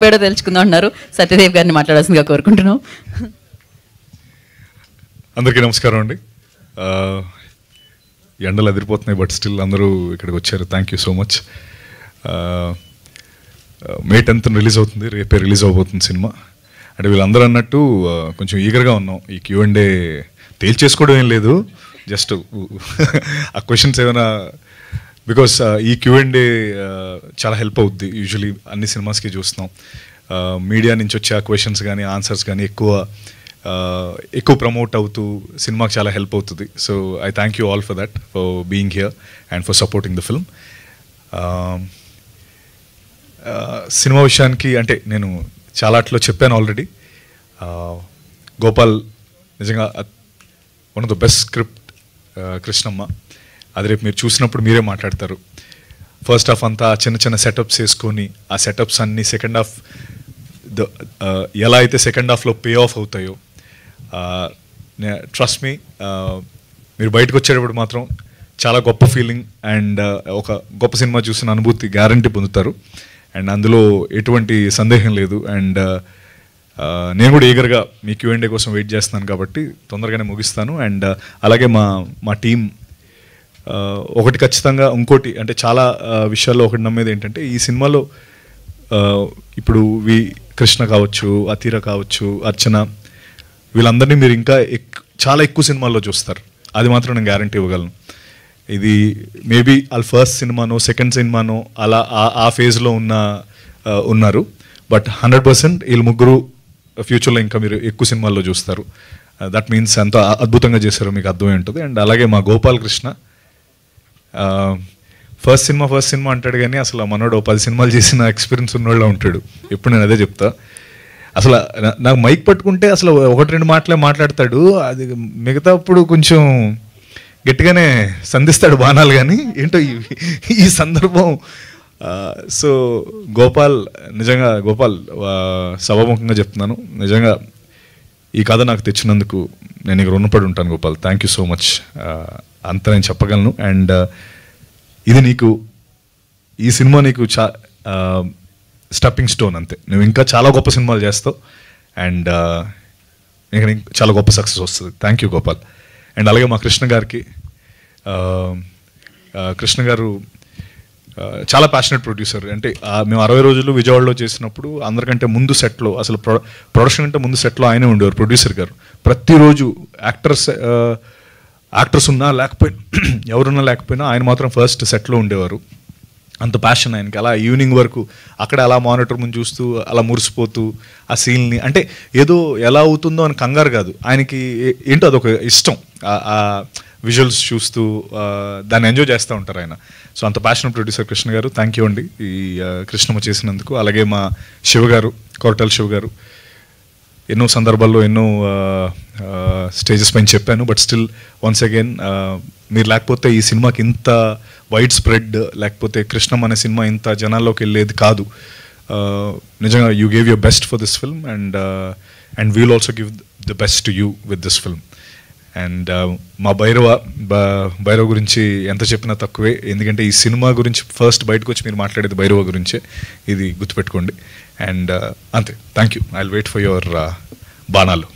చెప్పాడో తెలుసుకుందాం అంటున్నారు. సత్యదేవ్ గారిని మాట్లాడాల్సిందిగా కోరుకుంటున్నాం. అందరికీ నమస్కారం అండి. ఎండలు అదిరిపోతున్నాయి, బట్ స్టిల్ అందరూ ఇక్కడికి వచ్చారు. Thank you so much. May 10th release అవుతుంది, రేపే రిలీజ్ అవబోతుంది సినిమా. అంటే వీళ్ళందరూ అన్నట్టు కొంచెం ఈగర్గా ఉన్నాం. ఈ Q&A తేల్చేసుకోవడం ఏం లేదు, జస్ట్ ఆ క్వశ్చన్స్ ఏమైనా, బికాస్ ఈ Q&A చాలా హెల్ప్ అవుద్ది. యూజువలీ అన్ని సినిమాస్కి చూస్తున్నాం, మీడియా నుంచి వచ్చే ఆ క్వశ్చన్స్ కానీ ఆన్సర్స్ కానీ ఎక్కువ ప్రమోట్ అవుతూ సినిమాకి చాలా హెల్ప్ అవుతుంది. So I thank you all for that, for being here and for supporting the film. Cinema విషయానికి అంటే నేను చాలాట్లో చెప్పాను ఆల్రెడీ. గోపాల్ నిజంగా one of the best script, Krishnamma. అది రేపు మీరు చూసినప్పుడు మీరే మాట్లాడతారు. ఫస్ట్ హాఫ్ అంతా చిన్న చిన్న సెటప్స్ వేసుకొని ఆ సెటప్స్ అన్నీ సెకండ్ హాఫ్ ఎలా అయితే సెకండ్ హాఫ్లో పే ఆఫ్ అవుతాయో, ట్రస్ట్ మీ, మీరు బయటకు వచ్చేటప్పుడు మాత్రం చాలా గొప్ప ఫీలింగ్ అండ్ ఒక గొప్ప సినిమా చూసిన అనుభూతి గ్యారంటీ పొందుతారు. అండ్ అందులో ఎటువంటి సందేహం లేదు. అండ్ నేను కూడా ఈగర్గా మీ Q&A కోసం వెయిట్ చేస్తున్నాను కాబట్టి తొందరగానే ముగిస్తాను. అండ్ అలాగే మా టీం ఒకటి ఖచ్చితంగా, ఇంకోటి అంటే చాలా విషయాల్లో ఒకటి నమ్మేది ఏంటంటే, ఈ సినిమాలో ఇప్పుడు కృష్ణ కావచ్చు, అతీర కావచ్చు, అర్చన, వీళ్ళందరినీ మీరు ఇంకా చాలా ఎక్కువ సినిమాల్లో చూస్తారు. అది మాత్రం నేను గ్యారంటీ ఇవ్వగలను. ఇది మేబీ వాళ్ళ ఫస్ట్ సినిమానో సెకండ్ సినిమానో అలా ఆ ఫేజ్లో ఉన్నారు. బట్ 100% వీళ్ళు ముగ్గురు ఫ్యూచర్లో ఇంకా మీరు ఎక్కువ సినిమాల్లో చూస్తారు. దట్ మీన్స్ ఎంత అద్భుతంగా చేశారో మీకు అర్థమై ఉంటుంది. అండ్ అలాగే మా గోపాల్ కృష్ణ ఫస్ట్ సినిమా అంటాడు, కానీ అసలు మనోడు 10 సినిమాలు చేసిన ఎక్స్పీరియన్స్ ఉన్నోళ్ళ ఉంటాడు. ఎప్పుడు నేను అదే చెప్తా. అసలు నాకు మైక్ పట్టుకుంటే అసలు 1-2 మాటలే మాట్లాడతాడు. అది మిగతా అప్పుడు కొంచెం గట్టిగానే సంధిస్తాడు బాణాలు, కానీ ఏంటో ఈ సందర్భం. సో నిజంగా గోపాల్, సభాముఖంగా చెప్తున్నాను, నిజంగా ఈ కథ నాకు తెచ్చినందుకు నేను ఇక రుణపడి ఉంటాను Gopal. Thank you so much. అంత నేను చెప్పగలను. అండ్ ఈ సినిమా నీకు స్టెప్పింగ్ స్టోన్ అంతే. నువ్వు ఇంకా చాలా గొప్ప సినిమాలు చేస్తావు అండ్ నీకు చాలా గొప్ప సక్సెస్ వస్తుంది. Thank you Gopal. అండ్ అలాగే మా కృష్ణ గారికి, కృష్ణ గారు చాలా ప్యాషనెట్ ప్రొడ్యూసర్. అంటే మేము 60 రోజులు విజయవాడలో చేసినప్పుడు అందరికంటే ముందు సెట్లో, అసలు ప్రొడక్షన్ కంటే ముందు సెట్లో ఆయనే ఉండేవారు, ప్రొడ్యూసర్ గారు. ప్రతిరోజు యాక్టర్స్ ఉన్నా లేకపోయినా, ఎవరున్నా లేకపోయినా ఆయన మాత్రం ఫస్ట్ సెట్లో ఉండేవారు. అంత ప్యాషన్ ఆయనకి. అలా ఈవినింగ్ వరకు అక్కడ అలా మానిటర్ ముందు చూస్తూ అలా మురిసిపోతూ ఆ సీన్ని, అంటే ఏదో ఎలా అవుతుందో అని కంగారు కాదు, ఆయనకి ఏంటో అదొక ఇష్టం. ఆ విజువల్స్ చూస్తూ దాన్ని ఎంజాయ్ చేస్తూ ఉంటారు ఆయన. సో అంత ప్యాషన్ ప్రొడ్యూసర్ కృష్ణ గారు. థ్యాంక్ యూ అండి ఈ కృష్ణమ్మ చేసినందుకు. అలాగే మా శివ గారు, కొరటాల శివ గారు, ఎన్నో సందర్భాల్లో ఎన్నో స్టేజెస్ పైన చెప్పాను. బట్ స్టిల్ వన్స్ అగైన్, మీరు లేకపోతే ఈ సినిమాకి ఇంత వైడ్ స్ప్రెడ్, లేకపోతే కృష్ణమ్మ అనే సినిమా ఇంత జనాల్లోకి వెళ్ళేది కాదు. నిజంగా you gave your best for this film and we'll also give the best to you with this film. And మా భైరవ గురించి ఎంత చెప్పినా తక్కువే, ఎందుకంటే ఈ సినిమా గురించి ఫస్ట్ బయటకు వచ్చి మీరు మాట్లాడేది భైరవ గురించే, ఇది గుర్తుపెట్టుకోండి. అండ్ అంతే. Thank you. I will wait for your బాణాలు.